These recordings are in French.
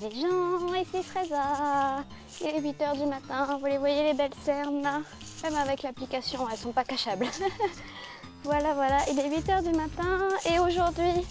Salut les gens, ici Fraisa. Il est 8 h du matin, vous les voyez les belles cernes là? Même avec l'application, elles sont pas cachables. Voilà, il est 8 h du matin et aujourd'hui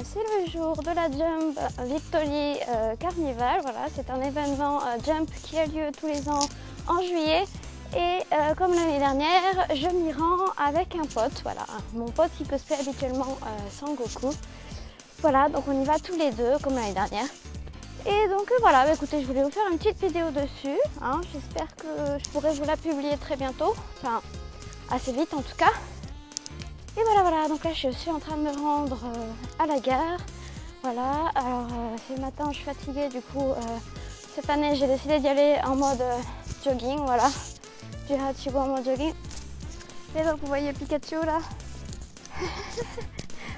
c'est le jour de la Jump Victory Carnival. Voilà, c'est un événement Jump qui a lieu tous les ans en juillet. Et comme l'année dernière, je m'y rends avec un pote, voilà, mon pote qui cosplay habituellement Sangoku. Voilà, donc on y va tous les deux comme l'année dernière. Et donc voilà, écoutez, je voulais vous faire une petite vidéo dessus. Hein. J'espère que je pourrai vous la publier très bientôt, enfin assez vite en tout cas. Et voilà, donc là je suis en train de me rendre à la gare. Voilà, alors ce matin je suis fatiguée, du coup cette année j'ai décidé d'y aller en mode jogging, voilà. Du Hachigo en mode jogging. Et donc vous voyez Pikachu là.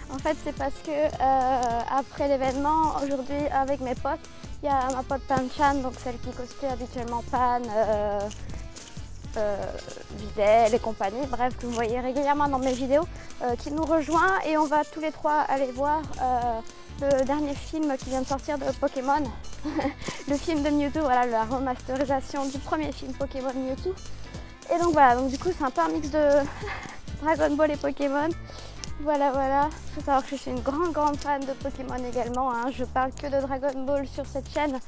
En fait c'est parce que après l'événement, aujourd'hui avec mes potes, il y a ma pote Pan-chan, donc celle qui cosplay habituellement Pan, Videl et compagnie, bref, que vous voyez régulièrement dans mes vidéos, qui nous rejoint et on va tous les trois aller voir le dernier film qui vient de sortir de Pokémon, le film de Mewtwo, voilà, la remasterisation du premier film Pokémon Mewtwo. Et donc voilà, donc du coup c'est un peu un mix de Dragon Ball et Pokémon. Voilà, il faut savoir que je suis une grande fan de Pokémon également, hein. Je parle que de Dragon Ball sur cette chaîne,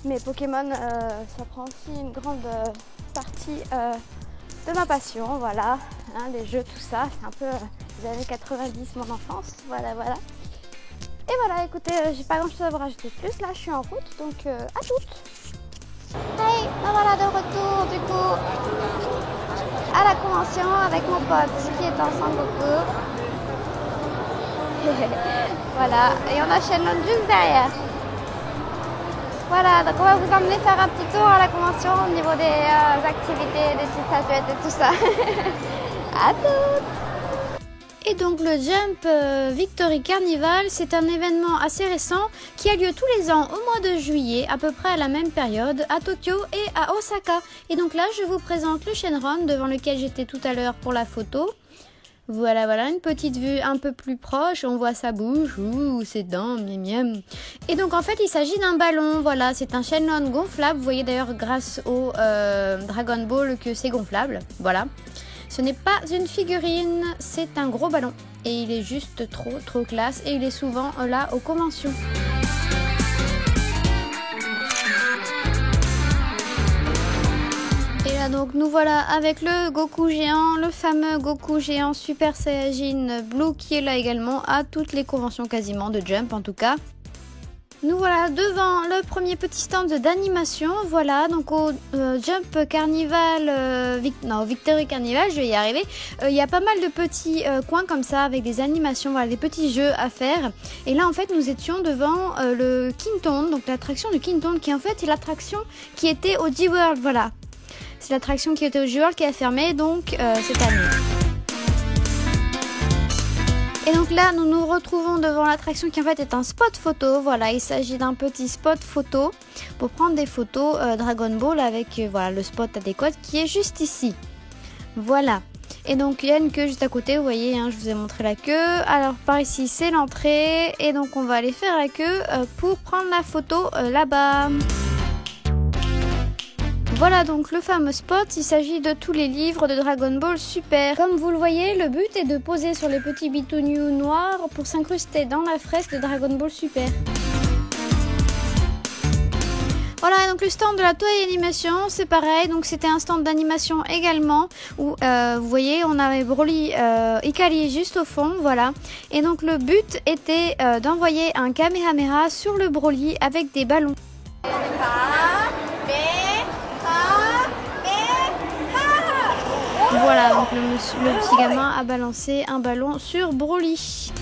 mais Pokémon ça prend aussi une grande partie de ma passion, voilà, hein, les jeux, tout ça, c'est un peu les années 90, mon enfance, voilà. Et voilà, écoutez, j'ai pas grand chose à vous rajouter de plus, là je suis en route, donc à toutes. Hey, ben voilà de retour du coup à la convention avec mon pote qui est en Sangoku. Voilà, et on a Shenlong juste derrière. Voilà, donc on va vous emmener faire un petit tour à la convention au niveau des activités, des petites statuettes et tout ça. À toutes. Et donc le Jump Victory Carnival, c'est un événement assez récent qui a lieu tous les ans au mois de juillet, à peu près à la même période, à Tokyo et à Osaka. Et donc là, je vous présente le Shenron devant lequel j'étais tout à l'heure pour la photo. Voilà, une petite vue un peu plus proche, on voit sa bouche, ouh, ses dents, miam. Et donc en fait, il s'agit d'un ballon, voilà, c'est un Shenron gonflable. Vous voyez d'ailleurs grâce au Dragon Ball que c'est gonflable, voilà. Ce n'est pas une figurine, c'est un gros ballon. Et il est juste trop classe et il est souvent là aux conventions. Et là donc nous voilà avec le Goku géant, le fameux Goku géant Super Saiyajin Blue qui est là également à toutes les conventions quasiment de Jump en tout cas. Nous voilà devant le premier petit stand d'animation, voilà, donc au Jump Carnival, Victory Carnival, je vais y arriver. Il y a pas mal de petits coins comme ça avec des animations, voilà, des petits jeux à faire. Et là en fait nous étions devant le Kintoon, donc l'attraction du Kintoon qui en fait est l'attraction qui était au G-World, voilà. C'est l'attraction qui était au G-World qui a fermé donc cette année. Et donc là, nous nous retrouvons devant l'attraction qui en fait est un spot photo. Voilà, il s'agit d'un petit spot photo pour prendre des photos Dragon Ball avec voilà, le spot adéquat qui est juste ici. Voilà. Et donc il y a une queue juste à côté, vous voyez, hein, je vous ai montré la queue. Alors par ici, c'est l'entrée. Et donc on va aller faire la queue pour prendre la photo là-bas. Voilà donc le fameux spot, il s'agit de tous les livres de Dragon Ball Super. Comme vous le voyez, le but est de poser sur les petits bitounious noirs pour s'incruster dans la fresque de Dragon Ball Super. Voilà, donc le stand de la Toei Animation, c'est pareil, donc c'était un stand d'animation également, où vous voyez, on avait Broly Ikari juste au fond, voilà. Et donc le but était d'envoyer un Kamehameha sur le Broly avec des ballons. Voilà, donc le petit gamin a balancé un ballon sur Broly.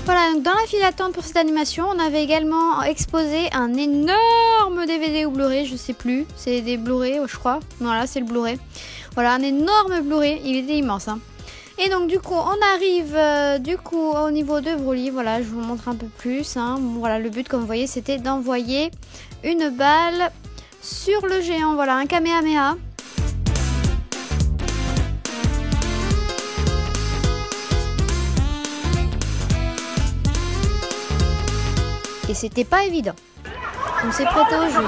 Voilà, donc dans la file d'attente pour cette animation, on avait également exposé un énorme DVD ou Blu-ray, je sais plus, c'est des Blu-ray je crois, voilà c'est le Blu-ray. Voilà, un énorme Blu-ray, il était immense hein. Et donc du coup on arrive au niveau de Broly, voilà je vous montre un peu plus hein. Bon, voilà, le but comme vous voyez c'était d'envoyer une balle sur le géant, voilà un Kamehameha. Et c'était pas évident. On s'est prêté au jeu.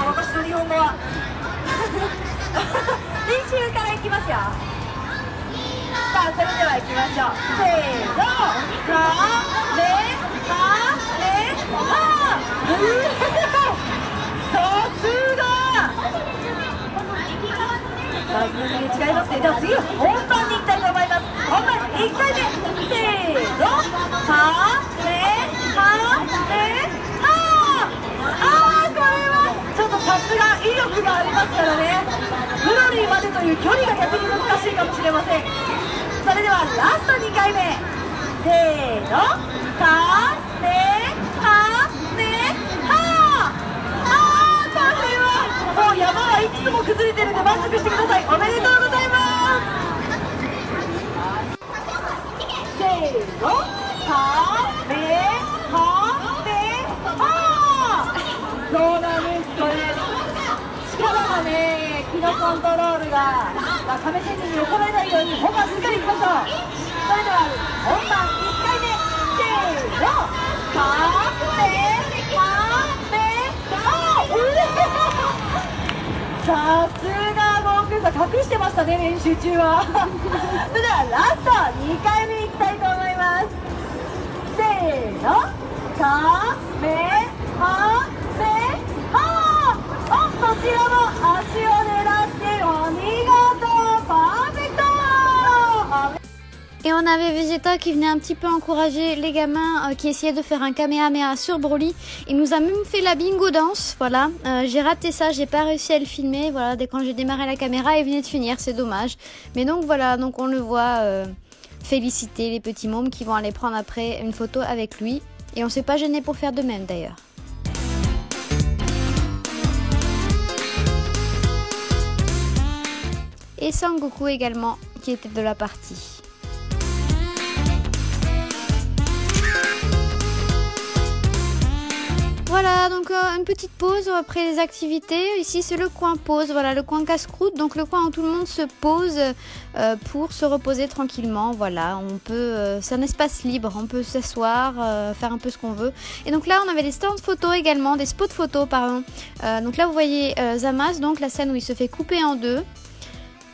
Et on avait Vegeta qui venait un petit peu encourager les gamins qui essayaient de faire un Kamehameha sur Broly. Il nous a même fait la bingo danse, voilà. J'ai raté ça, j'ai pas réussi à le filmer. Voilà, dès quand j'ai démarré la caméra, il venait de finir, c'est dommage. Mais donc voilà, donc on le voit féliciter les petits mômes qui vont aller prendre après une photo avec lui. Et on s'est pas gêné pour faire de même d'ailleurs. Et Sangoku également qui était de la partie. Voilà, donc une petite pause après les activités. Ici, c'est le coin pause, voilà, le coin casse-croûte. Donc, le coin où tout le monde se pose pour se reposer tranquillement. Voilà, on peut, c'est un espace libre, on peut s'asseoir, faire un peu ce qu'on veut. Et donc là, on avait des stands photos également, des spots photos, pardon. Donc là, vous voyez Zamasu, donc la scène où il se fait couper en deux.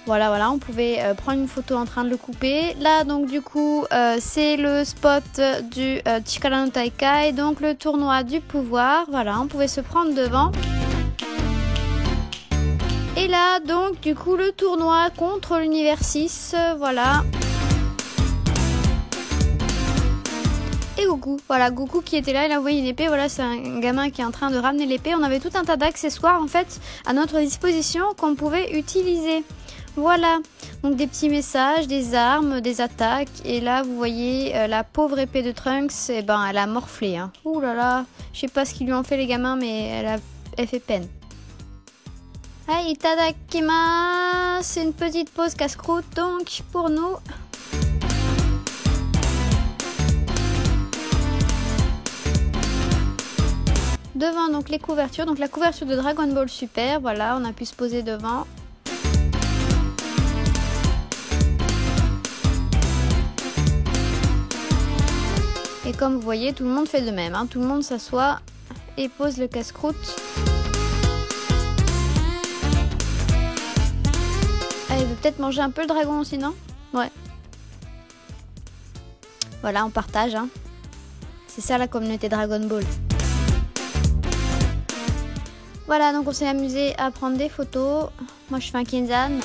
Voilà, on pouvait prendre une photo en train de le couper. Là, donc du coup, c'est le spot du Chikara no Taikai, donc le tournoi du pouvoir. Voilà, on pouvait se prendre devant. Et là, donc du coup, le tournoi contre l'univers 6, voilà. Et Goku, voilà, Goku qui était là, il a envoyé une épée, voilà, c'est un gamin qui est en train de ramener l'épée. On avait tout un tas d'accessoires en fait à notre disposition qu'on pouvait utiliser. Voilà, donc des petits messages, des armes, des attaques. Et là, vous voyez, la pauvre épée de Trunks, eh ben, elle a morflé. Hein. Ouh là là, je sais pas ce qu'ils lui ont fait les gamins, mais elle fait peine. Aïe, itadakimasu, c'est une petite pause casse-croûte, donc, pour nous. Devant, donc, les couvertures. Donc, la couverture de Dragon Ball Super, voilà, on a pu se poser devant. Et comme vous voyez, tout le monde fait de même. Hein. Tout le monde s'assoit et pose le casse-croûte. Ah, il veut peut-être manger un peu le dragon aussi, non? Ouais. Voilà, on partage. Hein. C'est ça la communauté Dragon Ball. Voilà, donc on s'est amusé à prendre des photos. Moi, je fais un Kenzan.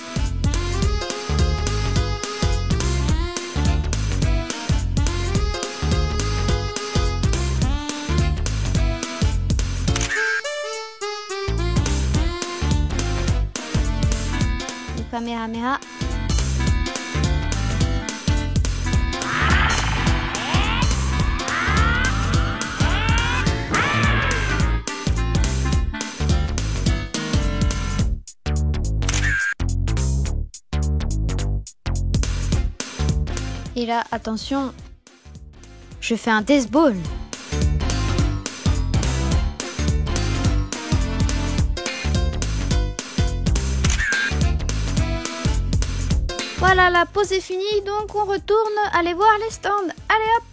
Kamehameha. Et là, attention, je fais un Death Ball. Voilà, la pause est finie, donc on retourne aller voir les stands. Allez hop!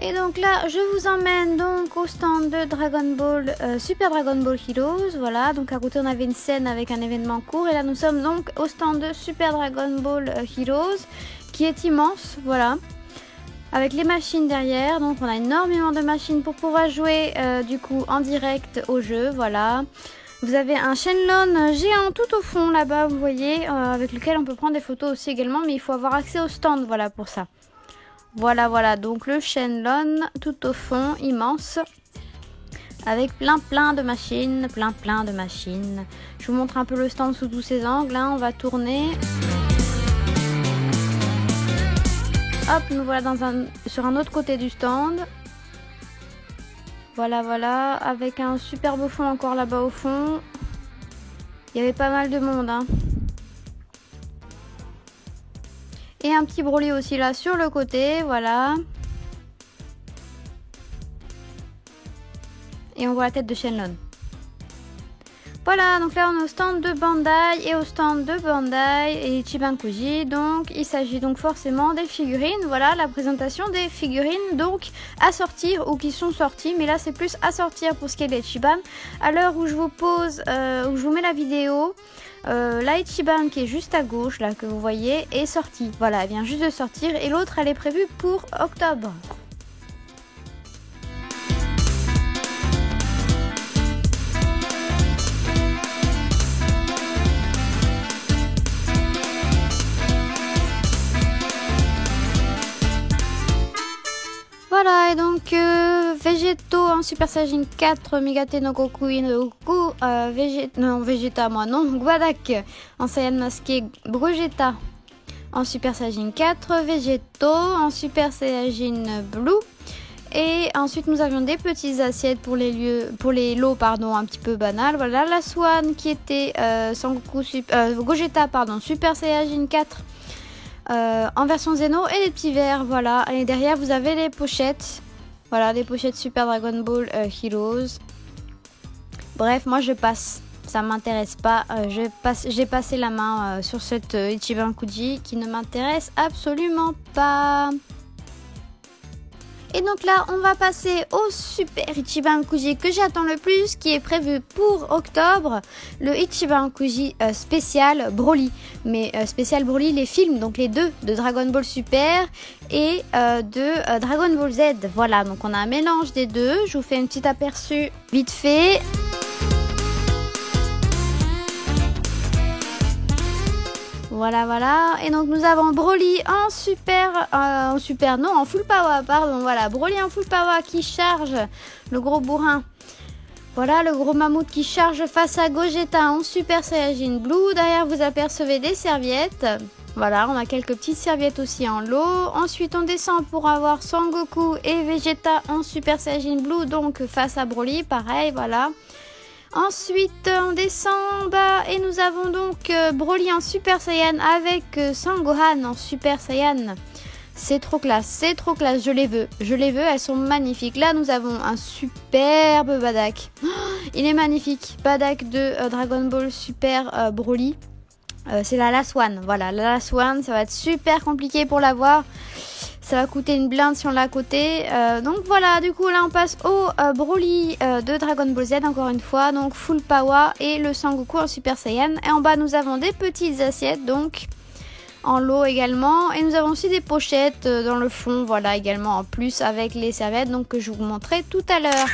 Et donc là, je vous emmène donc au stand de Dragon Ball, Super Dragon Ball Heroes. Voilà, donc à côté on avait une scène avec un événement court. Et là nous sommes donc au stand de Super Dragon Ball Heroes, qui est immense, voilà. Avec les machines derrière, donc on a énormément de machines pour pouvoir jouer du coup en direct au jeu, voilà. Vous avez un Shenlong géant tout au fond là-bas, vous voyez, avec lequel on peut prendre des photos aussi également, mais il faut avoir accès au stand, voilà pour ça. Voilà, donc le Shenlong tout au fond, immense, avec plein de machines, plein de machines. Je vous montre un peu le stand sous tous ses angles, là on va tourner. Hop, nous voilà sur un autre côté du stand. Voilà, avec un super beau fond encore là-bas au fond. Il y avait pas mal de monde, hein. Et un petit Broly aussi là sur le côté, voilà. Et on voit la tête de Shenlong. Voilà, donc là on est au stand de Bandai et au stand de Bandai et Ichiban-Kuji. Donc il s'agit donc forcément des figurines. Voilà la présentation des figurines donc à sortir ou qui sont sorties. Mais là c'est plus à sortir pour ce qui est des Ichiban. À l'heure où je vous pose, où je vous mets la vidéo, la Ichiban qui est juste à gauche là que vous voyez est sortie. Voilà, elle vient juste de sortir et l'autre elle est prévue pour octobre. Voilà, et donc Végéto en Super Saiyan 4, Migate no Goku Inoku, Vegeta moi non, Guadak en Saiyan masqué, Brogeta en Super Saiyan 4, Végéto en Super Saiyan Blue. Et ensuite nous avions des petites assiettes pour les lots un petit peu banal. Voilà la Swan qui était Gogeta Super Saiyan 4. En version Zeno et les petits verres, voilà. Et derrière vous avez les pochettes, voilà, les pochettes Super Dragon Ball Heroes. Bref, moi je passe, ça m'intéresse pas. J'ai passé la main sur cette Ichiban-Kuji qui ne m'intéresse absolument pas. Et donc là, on va passer au Super Ichiban-Kuji que j'attends le plus, qui est prévu pour octobre, le Ichiban-Kuji spécial Broly. Mais spécial Broly, les films, donc les deux, de Dragon Ball Super et de Dragon Ball Z. Voilà, donc on a un mélange des deux. Je vous fais un petit aperçu vite fait. Voilà, et donc nous avons Broly en full power, pardon, voilà, Broly en full power qui charge le gros bourrin. Voilà, le gros mammouth qui charge face à Gogeta en Super Saiyajin Blue. Derrière, vous apercevez des serviettes. Voilà, on a quelques petites serviettes aussi en lot. Ensuite, on descend pour avoir Son Goku et Vegeta en Super Saiyajin Blue, donc face à Broly, pareil, voilà. Ensuite, on descend en bas et nous avons donc Broly en Super Saiyan avec Sangohan en Super Saiyan. C'est trop classe, je les veux, elles sont magnifiques. Là, nous avons un superbe Bardock. Oh, il est magnifique, Bardock de Dragon Ball Super Broly. C'est la Last One, voilà, la Last One, ça va être super compliqué pour l'avoir. Ça va coûter une blinde si on l'a à côté. Donc voilà, du coup là on passe au Broly de Dragon Ball Z encore une fois. Donc full power et le Sangoku en Super Saiyan. Et en bas nous avons des petites assiettes donc en lot également. Et nous avons aussi des pochettes dans le fond, voilà également en plus avec les serviettes donc que je vous montrerai tout à l'heure.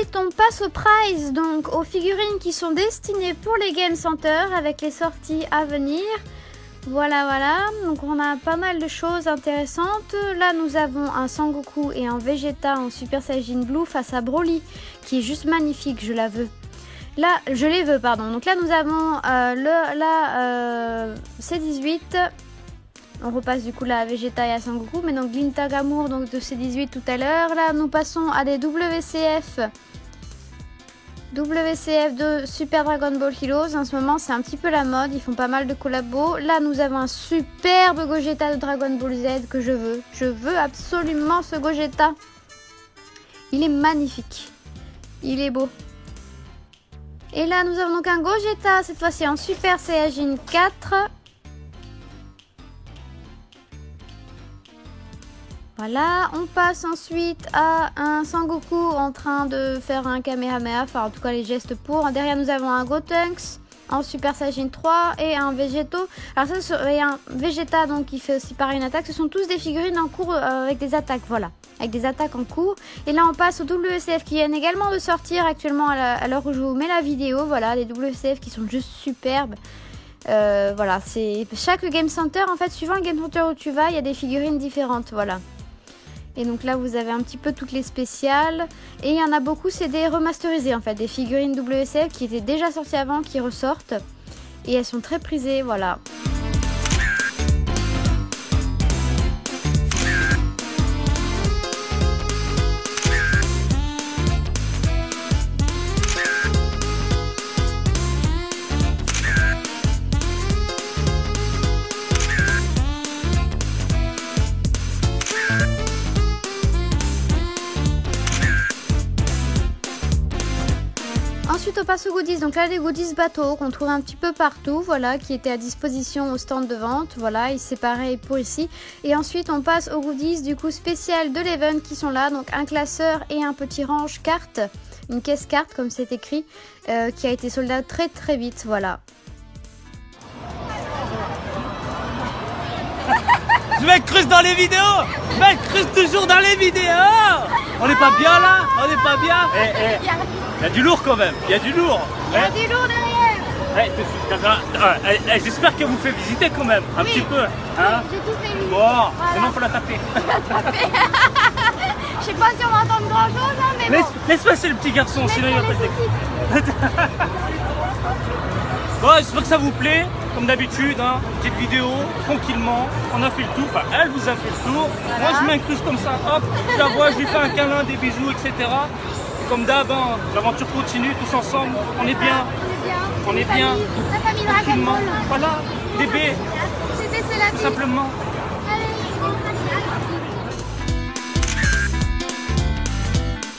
Ensuite, on passe aux prize, donc aux figurines qui sont destinées pour les Game Center avec les sorties à venir. Voilà, voilà. Donc on a pas mal de choses intéressantes. Là, nous avons un Sangoku et un Vegeta en Super Saiyan Blue face à Broly, qui est juste magnifique, je la veux. Là, je les veux, pardon. Donc là, nous avons C18. On repasse du coup là à Vegeta et à Sangoku. Mais donc Gintagamour donc de C18 tout à l'heure. Là, nous passons à des WCF de Super Dragon Ball Heroes. En ce moment, c'est un petit peu la mode. Ils font pas mal de collabos. Là, nous avons un superbe Gogeta de Dragon Ball Z que je veux. Je veux absolument ce Gogeta. Il est magnifique. Il est beau. Et là, nous avons donc un Gogeta, cette fois-ci en Super Saiyajin 4. Voilà, on passe ensuite à un Sangoku en train de faire un Kamehameha, enfin en tout cas les gestes pour. Derrière, nous avons un Gotenks en Super Saiyajin 3 et un Vegeto. Alors ça, et un Vegeta donc qui fait aussi pareil une attaque. Ce sont tous des figurines en cours avec des attaques, voilà. Avec des attaques en cours. Et là, on passe aux WCF qui viennent également de sortir actuellement à l'heure où je vous mets la vidéo. Voilà, les WCF qui sont juste superbes. Voilà, c'est chaque Game Center, en fait, suivant le Game Center où tu vas, il y a des figurines différentes, voilà. Et donc là, vous avez un petit peu toutes les spéciales. Et il y en a beaucoup, c'est des remasterisés, en fait. Des figurines WCF qui étaient déjà sorties avant, qui ressortent. Et elles sont très prisées, voilà. Ensuite, on passe aux goodies. Donc là, les goodies bateaux qu'on trouve un petit peu partout, voilà, qui étaient à disposition au stand de vente. Voilà, et c'est pareil pour ici. Et ensuite, on passe aux goodies du coup spécial de l'event qui sont là. Donc un classeur et un petit range carte, une caisse carte comme c'est écrit, qui a été sold out très très vite. Voilà. Je m'incruste dans les vidéos. Je m'incruste toujours dans les vidéos. On n'est pas bien là. On n'est pas bien. Il y a du lourd quand même. Il y a du lourd. Il y a du lourd derrière. J'espère qu'elle vous fait visiter quand même. Un petit peu. Hein, j'ai tout fait visiter. Bon, voilà. Sinon faut la taper. Je sais pas si on va entendre grand chose, hein, mais bon. Laisse passer le petit garçon, sinon il va pas se Bon, j'espère que ça vous plaît, comme d'habitude, hein, petite vidéo, tranquillement, on a fait le tour, enfin elle vous a fait le tour, voilà. Moi je m'incruste comme ça, hop, je la vois, je lui fais un câlin, des bisous, etc. Et comme d'hab, hein, l'aventure continue, tous ensemble, on est bien, on est bien, la famille Dragon Ball. Voilà, bébé, c'est la vie. tout simplement.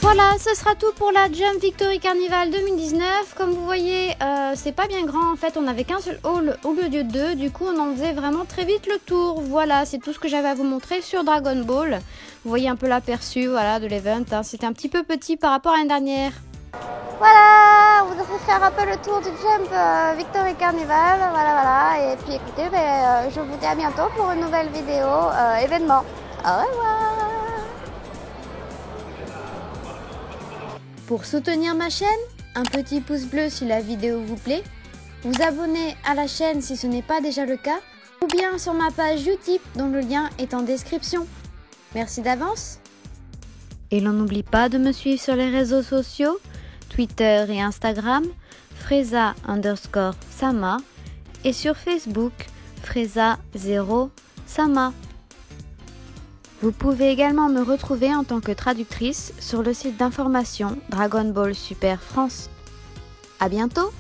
Voilà, ce sera tout pour la Jump Victory Carnival 2019. Comme vous voyez, c'est pas bien grand. En fait, on n'avait qu'un seul hall au lieu de deux. Du coup, on en faisait vraiment très vite le tour. Voilà, c'est tout ce que j'avais à vous montrer sur Dragon Ball. Vous voyez un peu l'aperçu, voilà, de l'event. Hein. C'était un petit peu petit par rapport à l'année dernière. Voilà, vous devez faire un peu le tour du Jump Victory Carnival. Voilà, voilà. Et puis écoutez, je vous dis à bientôt pour une nouvelle vidéo événement. Au revoir. Pour soutenir ma chaîne, un petit pouce bleu si la vidéo vous plaît, vous abonner à la chaîne si ce n'est pas déjà le cas, ou bien sur ma page Utip dont le lien est en description. Merci d'avance. Et l'on n'oublie pas de me suivre sur les réseaux sociaux, Twitter et Instagram, Freza_Sama, et sur Facebook, Freza0Sama. Vous pouvez également me retrouver en tant que traductrice sur le site d'information Dragon Ball Super France. À bientôt!